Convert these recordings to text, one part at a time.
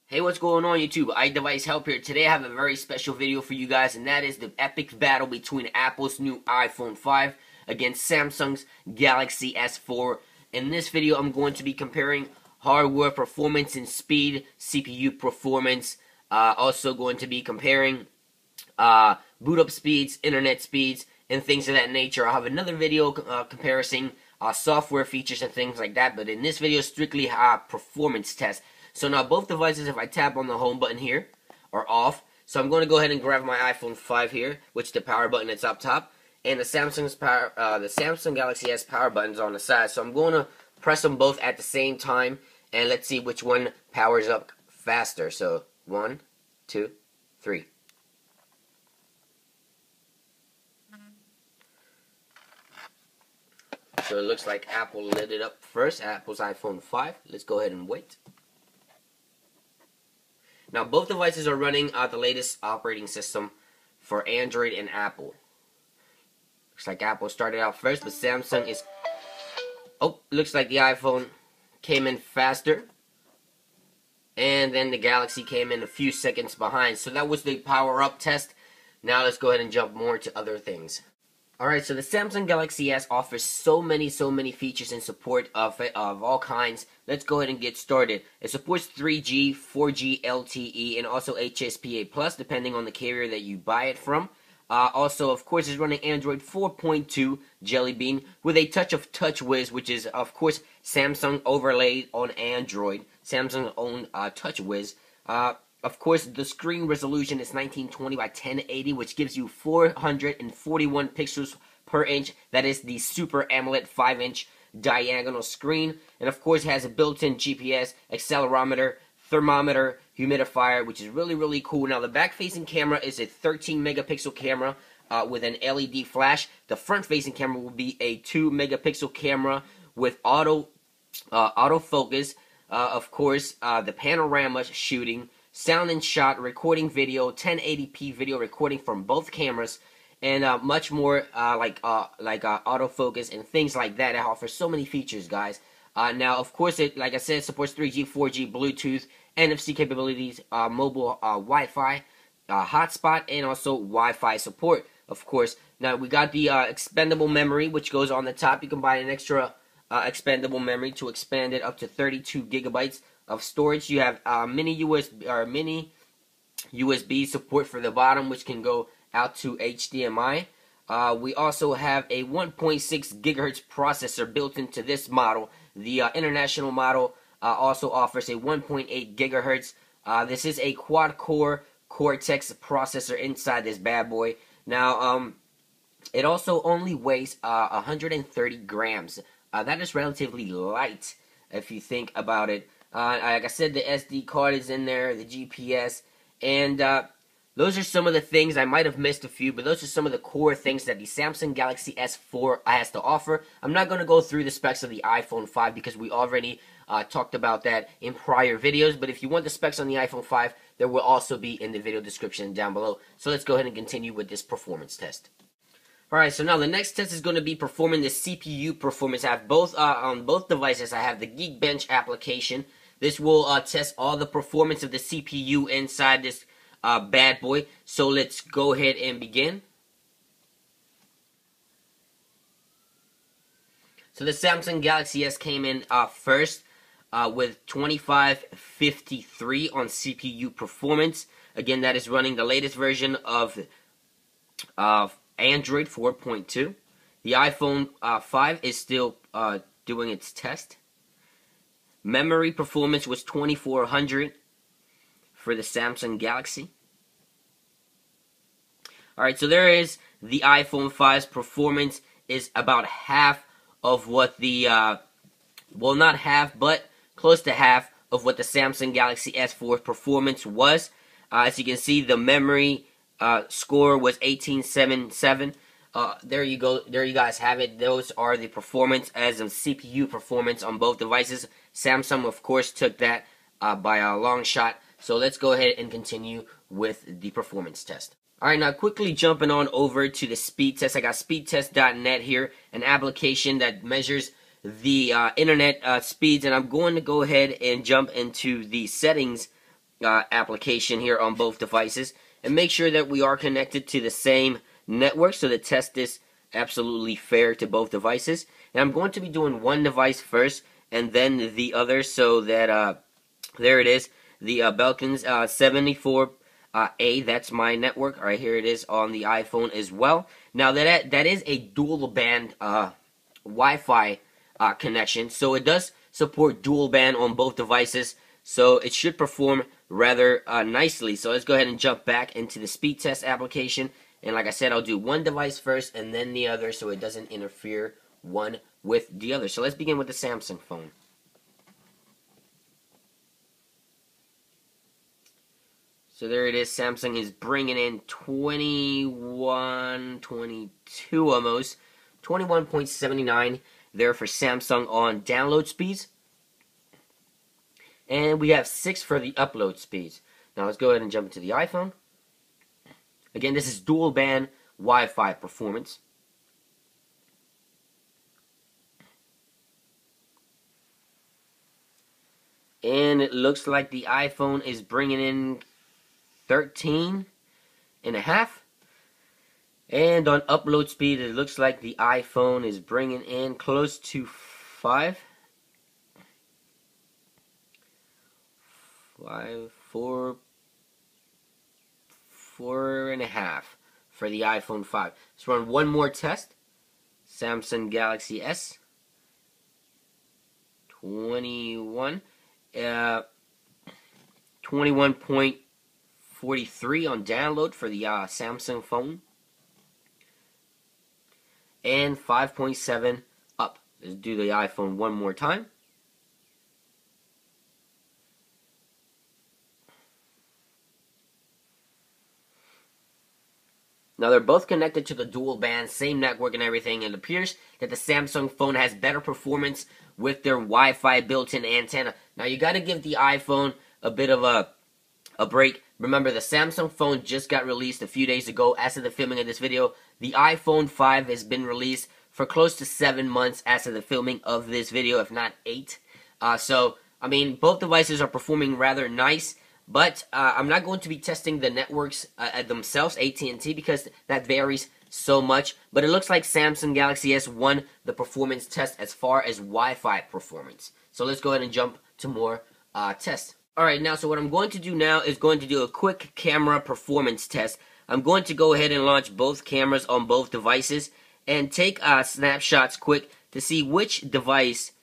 Hey, what's going on YouTube? iDevice Help here. Today I have a very special video for you guys, and that is the epic battle between Apple's new iPhone 5 against Samsung's Galaxy S4. In this video, I'm going to be comparing hardware performance and speed, CPU performance. Also going to be comparing boot up speeds, internet speeds, and things of that nature. I'll have another video comparing software features and things like that, but in this video, strictly performance test. So now both devices, if I tap on the home button here, are off. So I'm going to go ahead and grab my iPhone 5 here, which the power button is up top, and the Samsung Galaxy S power button is on the side. So I'm going to press them both at the same time, and let's see which one powers up faster. So 1, 2, 3. So it looks like Apple lit it up first, Apple's iPhone 5. Let's go ahead and wait. Now, both devices are running the latest operating system for Android and Apple. Looks like Apple started out first, but Samsung is... Oh, looks like the iPhone came in faster. And then the Galaxy came in a few seconds behind. So that was the power-up test. Now let's go ahead and jump more to other things. Alright, so the Samsung Galaxy S offers so many features and support of all kinds. Let's go ahead and get started. It supports 3G, 4G LTE, and also HSPA+, depending on the carrier that you buy it from. Also, of course, it's running Android 4.2 Jelly Bean with a touch of TouchWiz, which is, of course, Samsung overlaid on Android. Samsung's own TouchWiz. Of course, the screen resolution is 1920 by 1080, which gives you 441 pixels per inch. That is the Super AMOLED 5-inch diagonal screen. And of course, it has a built-in GPS, accelerometer, thermometer, humidifier, which is really cool. Now, the back-facing camera is a 13-megapixel camera with an LED flash. The front-facing camera will be a 2-megapixel camera with autofocus. Of course, the panorama shooting, sound and shot, recording video, 1080p video recording from both cameras, and much more like autofocus and things like that. It offers so many features, guys. Now, of course, it, like I said, supports 3G, 4G, Bluetooth, NFC capabilities, mobile Wi-Fi, hotspot, and also Wi-Fi support, of course. Now, we got the expandable memory, which goes on the top. You can buy an extra expandable memory to expand it up to 32 gigabytes of storage. You have mini USB support for the bottom, which can go out to HDMI. We also have a 1.6 gigahertz processor built into this model. The international model also offers a 1.8 gigahertz. This is a quad-core Cortex processor inside this bad boy. Now, it also only weighs 130 grams. That is relatively light if you think about it. Like I said, the SD card is in there, the GPS, and those are some of the things. I might have missed a few, but those are some of the core things that the Samsung Galaxy S4 has to offer. I'm not going to go through the specs of the iPhone 5 because we already talked about that in prior videos, but if you want the specs on the iPhone 5, there will also be in the video description down below. So let's go ahead and continue with this performance test. Alright, so now the next test is going to be performing the CPU performance. I have both on both devices. I have the Geekbench application. This will test all the performance of the CPU inside this bad boy. So let's go ahead and begin. So the Samsung Galaxy S came in first with 2553 on CPU performance. Again, that is running the latest version of Android 4.2. The iPhone 5 is still doing its test. Memory performance was 2400 for the Samsung Galaxy. Alright, so there is the iPhone 5's performance is about half of what the, well, not half, but close to half of what the Samsung Galaxy S4 performance was. As you can see, the memory score was 1877. There you go. There you guys have it. Those are the performance as of CPU performance on both devices. Samsung, of course, took that by a long shot. So let's go ahead and continue with the performance test. Alright, now quickly jumping on over to the speed test. I got speedtest.net here, an application that measures the internet speeds, and I'm going to go ahead and jump into the settings application here on both devices, and make sure that we are connected to the same network so the test is absolutely fair to both devices. And I'm going to be doing one device first and then the other, so that there it is, the Belkin's 74A, that's my network. Alright, here it is on the iPhone as well. Now that is a dual band Wi-Fi connection, so it does support dual band on both devices, so it should perform rather nicely. So let's go ahead and jump back into the speed test application, and like I said, I'll do one device first and then the other so it doesn't interfere one with the other. So let's begin with the Samsung phone. So there it is. Samsung is bringing in 21, 22 almost, 21.79 there for Samsung on download speeds. And we have 6 for the upload speeds. Now let's go ahead and jump into the iPhone. Again, this is dual band Wi-Fi performance. And it looks like the iPhone is bringing in 13.5. And on upload speed, it looks like the iPhone is bringing in close to 5. 4.5 for the iPhone 5. Let's run one more test. Samsung Galaxy S 21, 21.43 on download for the Samsung phone, and 5.7 up. Let's do the iPhone one more time. Now they're both connected to the dual band, same network and everything. It appears that the Samsung phone has better performance with their Wi-Fi built-in antenna. Now you got to give the iPhone a bit of a break. Remember, the Samsung phone just got released a few days ago as of the filming of this video. The iPhone 5 has been released for close to 7 months as of the filming of this video, if not 8. So, I mean, both devices are performing rather nice. But I'm not going to be testing the networks themselves, AT&T, because that varies so much. But it looks like Samsung Galaxy S won the performance test as far as Wi-Fi performance. So let's go ahead and jump to more tests. Alright, now, so what I'm going to do now is going to do a quick camera performance test. I'm going to go ahead and launch both cameras on both devices and take snapshots quick to see which device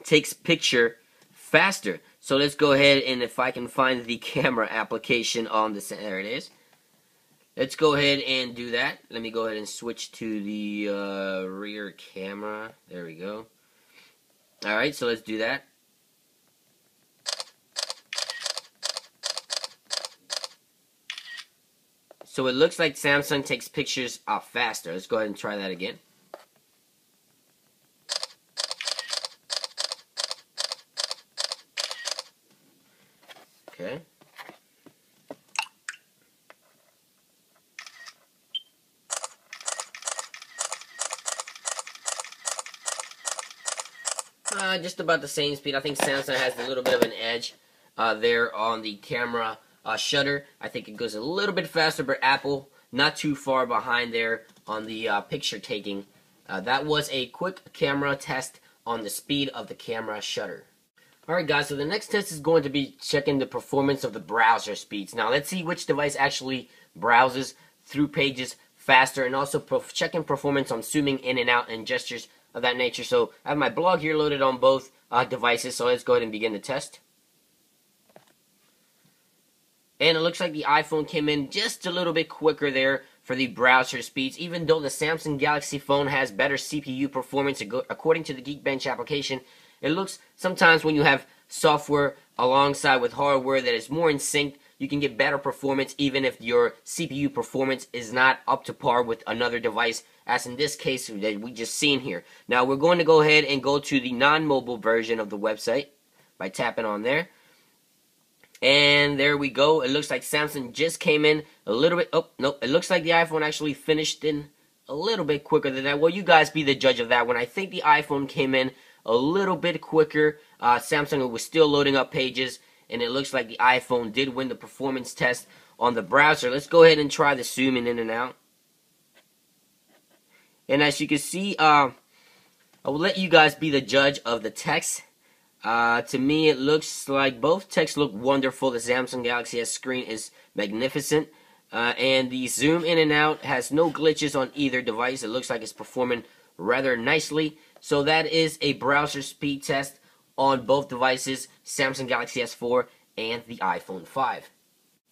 takes picture faster. So let's go ahead, and if I can find the camera application on the, there it is. Let's go ahead and do that. Let me go ahead and switch to the rear camera. There we go. Alright, so let's do that. So it looks like Samsung takes pictures faster. Let's go ahead and try that again. Okay. Just about the same speed. I think Samsung has a little bit of an edge there on the camera shutter. I think it goes a little bit faster, but Apple not too far behind there on the picture taking. That was a quick camera test on the speed of the camera shutter. Alright guys, so the next test is going to be checking the performance of the browser speeds. Now let's see which device actually browses through pages faster, and also checking performance on zooming in and out and gestures of that nature. So I have my blog here loaded on both devices, so let's go ahead and begin the test. And it looks like the iPhone came in just a little bit quicker there for the browser speeds, even though the Samsung Galaxy phone has better CPU performance according to the Geekbench application. It looks sometimes when you have software alongside with hardware that is more in sync, you can get better performance even if your CPU performance is not up to par with another device, as in this case that we just seen here. Now we're going to go ahead and go to the non-mobile version of the website by tapping on there. And there we go. It looks like Samsung just came in a little bit. Oh, no. It looks like the iPhone actually finished in a little bit quicker than that. Well, you guys be the judge of that one. I think the iPhone came in a little bit quicker. Samsung was still loading up pages, and it looks like the iPhone did win the performance test on the browser. Let's go ahead and try the zooming in and out. And as you can see, I will let you guys be the judge of the text. To me, it looks like both texts look wonderful. The Samsung Galaxy S screen is magnificent. And the zoom in and out has no glitches on either device. It looks like it's performing rather nicely. So that is a browser speed test on both devices, Samsung Galaxy S4 and the iPhone 5.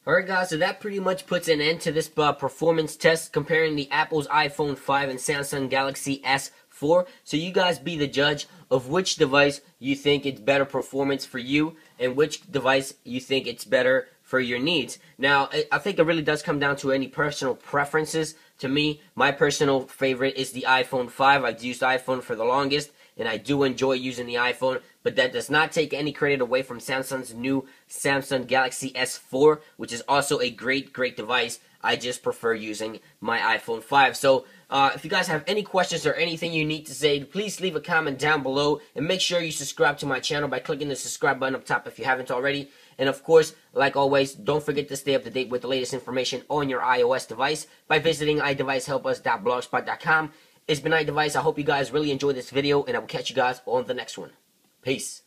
Alright guys, so that pretty much puts an end to this performance test comparing the Apple's iPhone 5 and Samsung Galaxy S4. So you guys be the judge of which device you think it's better performance for you and which device you think it's better for your needs. Now, I think it really does come down to any personal preferences. To me, my personal favorite is the iPhone 5. I've used iPhone for the longest, and I do enjoy using the iPhone, but that does not take any credit away from Samsung's new Samsung Galaxy S4, which is also a great device. I just prefer using my iPhone 5. So, if you guys have any questions or anything you need to say, please leave a comment down below, and make sure you subscribe to my channel by clicking the subscribe button up top if you haven't already. And of course, like always, don't forget to stay up to date with the latest information on your iOS device by visiting iDeviceHelpUs.blogspot.com. It's been iDevice. I hope you guys really enjoyed this video, and I will catch you guys on the next one. Peace.